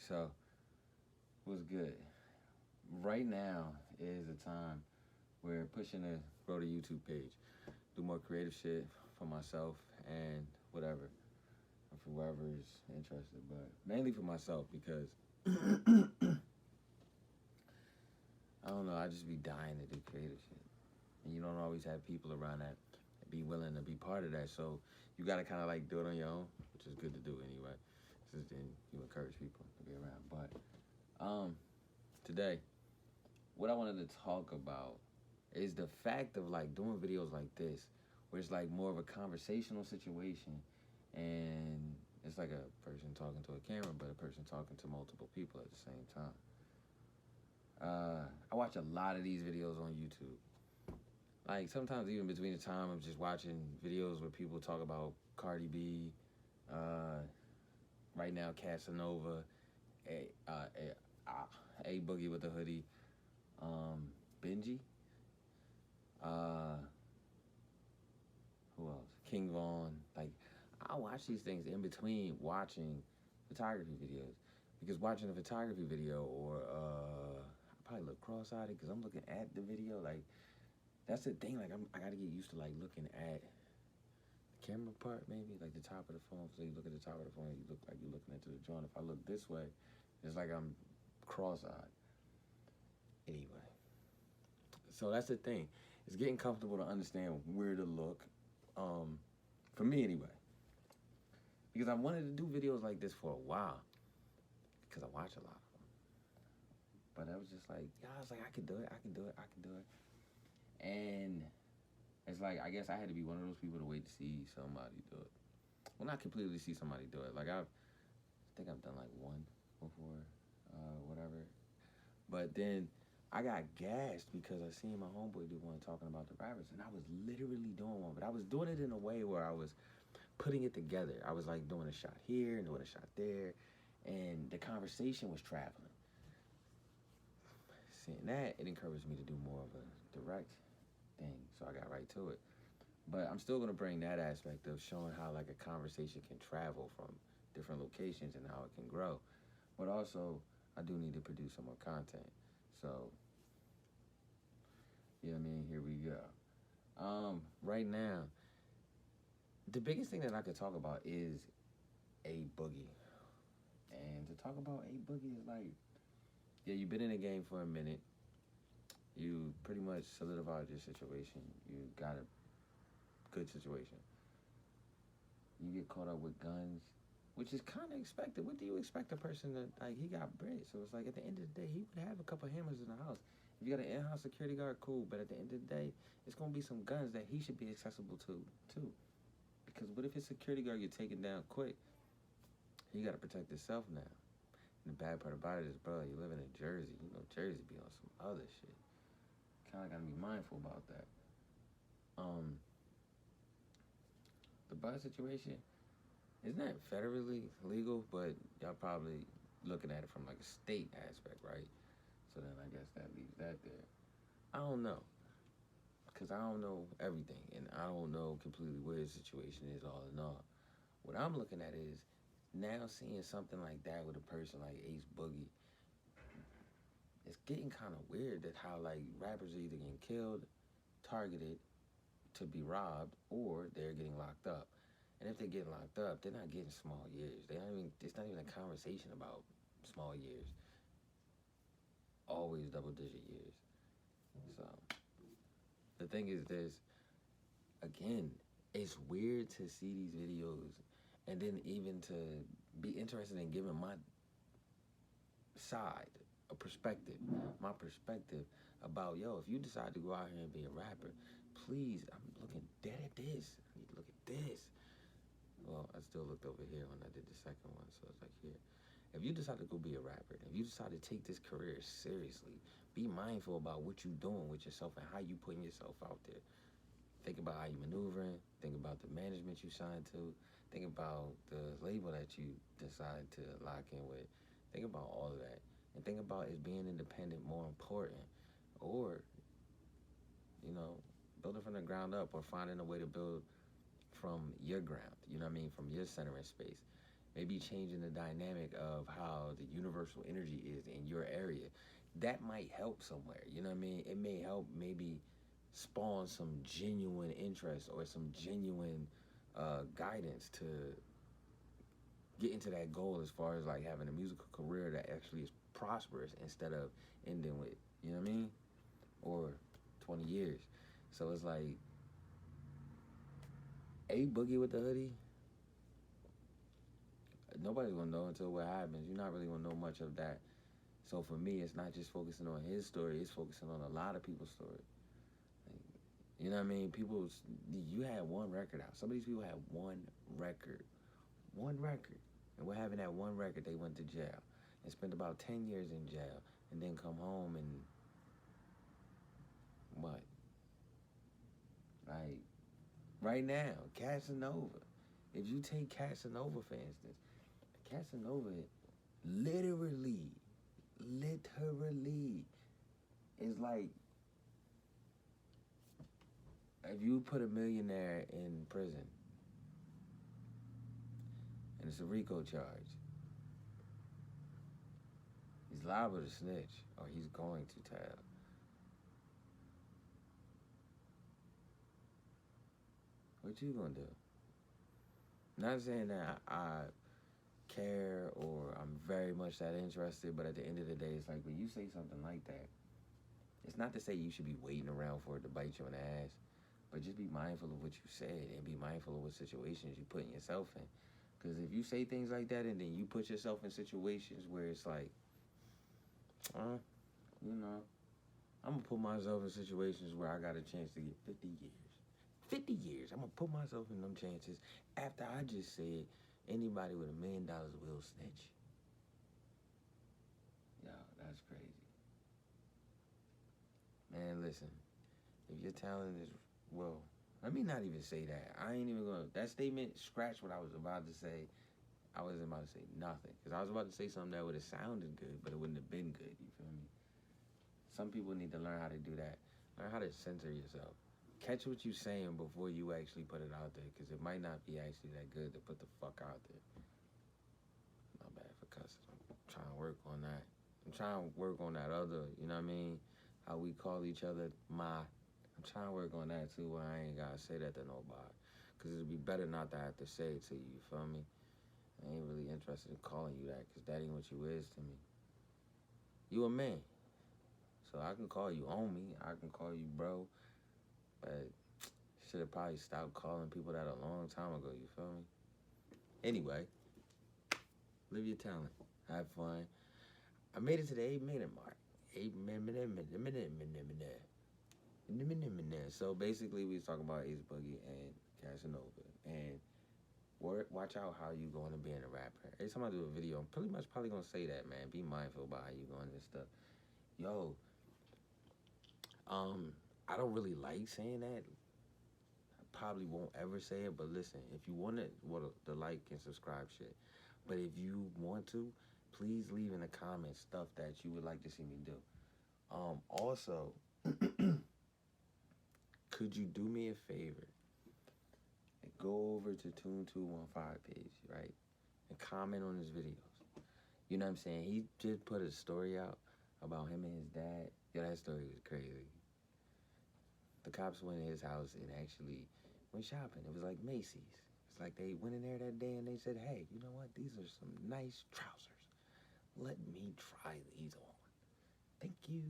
So, what's good? Right now is the time where pushing to grow the YouTube page, do more creative shit for myself and whatever, for whoever's interested, but mainly for myself because I don't know, I just be dying to do creative shit. And you don't always have people around that be willing to be part of that. So you gotta kinda like do it on your own, which is good to do anyway. Since then you encourage people to be around. But today, what I wanted to talk about is the fact of like doing videos like this, where it's like more of a conversational situation and it's like a person talking to a camera, but a person talking to multiple people at the same time. I watch a lot of these videos on YouTube. Like sometimes even between the time I'm just watching videos where people talk about Cardi B, uh, right now Casanova, a, uh, a, a Boogie with the hoodie, Benji, uh, who else? King Von. Like I watch these things in between watching photography videos because watching a photography video or I probably look cross-eyed because I'm looking at the video. Like that's the thing. Like I gotta get used to like looking at the camera part, maybe like the top of the phone. So you look at the top of the phone, you look like you're looking into the joint. If I look this way, it's like I'm cross-eyed. Anyway, so that's the thing. It's getting comfortable to understand where to look. For me anyway, because I wanted to do videos like this for a while because I watch a lot of them. But I was just like, yeah, I was like, I can do it, I can do it, I can do it. And it's like, I guess I had to be one of those people to wait to see somebody do it. Well, not completely see somebody do it. Like I think I've done like one before, whatever. But then I got gassed because I seen my homeboy do one talking about the rappers, and I was literally doing one, but I was doing it in a way where I was putting it together. I was like doing a shot here and doing a shot there, and the conversation was traveling. Seeing that, it encouraged me to do more of a direct thing, so I got right to it. But I'm still gonna bring that aspect of showing how like a conversation can travel from different locations and how it can grow. But also, I do need to produce some more content. So, you know what I mean? Here we go. Right now, the biggest thing that I could talk about is a boogie. And to talk about a boogie is like, yeah, you've been in the game for a minute. You pretty much solidified your situation. You got a good situation. You get caught up with guns, which is kind of expected. What do you expect a person to, like, he got bread. So it's like, at the end of the day, he would have a couple hammers in the house. If you got an in-house security guard, cool. But at the end of the day, it's going to be some guns that he should be accessible to, too. Because what if his security guard get taken down quick? He got to protect himself now. And the bad part about it is, bro, you living in Jersey. You know, Jersey be on some other shit. Kind of got to be mindful about that. The bus situation, it's not federally legal, but y'all probably looking at it from like a state aspect, right? So then I guess that leaves that there. I don't know, because I don't know everything, and I don't know completely where the situation is all in all. What I'm looking at is now seeing something like that with a person like Ace Boogie, it's getting kind of weird that how like rappers are either getting killed, targeted to be robbed, or they're getting locked up. And if they're getting locked up, they're not getting small years. They not even. It's not even a conversation about small years. Always double-digit years. So the thing is, this again, it's weird to see these videos, and then even to be interested in giving my side, a perspective, my perspective about, yo, if you decide to go out here and be a rapper, please, I'm looking dead at this. I need to look at this. Well, I still looked over here when I did the second one, so it's like here. If you decide to go be a rapper, if you decide to take this career seriously, be mindful about what you're doing with yourself and how you putting yourself out there. Think about how you maneuvering. Think about the management you signed to. Think about the label that you decide to lock in with. Think about all of that. And think about is being independent more important, or, you know, building from the ground up, or finding a way to build from your ground, you know what I mean, from your center in space. Maybe changing the dynamic of how the universe universal energy is in your area. That might help somewhere. You know what I mean? It may help maybe spawn some genuine interest or some genuine guidance to get into that goal as far as like having a musical career that actually is prosperous instead of ending with, you know what I mean? Or 20 years. So it's like, Boogie with the hoodie, nobody's gonna know until what happens. You're not really gonna know much of that. So for me, it's not just focusing on his story, it's focusing on a lot of people's story. Like, you know what I mean? You had one record out. Some of these people had one record. One record. And what happened, that one record, they went to jail and spent about 10 years in jail and then come home and what? Like, right now, Casanova. If you take Casanova, for instance, Casanova literally is like, if you put a millionaire in prison and it's a RICO charge, he's liable to snitch or he's going to tell. What you gonna do? Not saying that I care or I'm very much that interested, but at the end of the day, it's like when you say something like that, it's not to say you should be waiting around for it to bite you in the ass, but just be mindful of what you said and be mindful of what situations you put yourself in. Because if you say things like that and then you put yourself in situations where it's like, you know, I'm going to put myself in situations where I got a chance to get 50 years. 50 years. I'm going to put myself in them chances after I just said anybody with $1 million will snitch. Yo, that's crazy. Man, listen. If your talent is, well, let me not even say that. I ain't even going to, that statement scratched what I was about to say. I wasn't about to say nothing. Because I was about to say something that would have sounded good, but it wouldn't have been good. You feel me? Some people need to learn how to do that. Learn how to censor yourself. Catch what you're saying before you actually put it out there, because it might not be actually that good to put the fuck out there. Not bad for cussing. I'm trying to work on that. I'm trying to work on that other, you know what I mean? How we call each other my. I'm trying to work on that too, where I ain't gotta say that to nobody. Because it'd be better not to have to say it to you, you feel me? I ain't really interested in calling you that, because that ain't what you is to me. You a man. So I can call you homie, I can call you bro, but should have probably stopped calling people that a long time ago, you feel me? Anyway, live your talent, have fun. I made it to the 8-minute mark. 8 minute. So basically, we was talking about Ace Boogie and Casanova, and watch out how you going to be in a rapper. Every time I do a video, I'm pretty much probably gonna say that, man. Be mindful about how you going and stuff. Yo, I don't really like saying that. I probably won't ever say it, but listen, if you want it, the like and subscribe shit. But if you want to, please leave in the comments stuff that you would like to see me do. Also, could you do me a favor and go over to Tune215 page, right? And comment on his videos. You know what I'm saying? He just put a story out about him and his dad. Yeah, that story was crazy. The cops went in his house and actually went shopping. It was like Macy's. It's like they went in there that day and they said, hey, you know what? These are some nice trousers. Let me try these on. Thank you.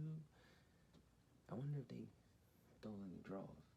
I wonder if they stole any drawers.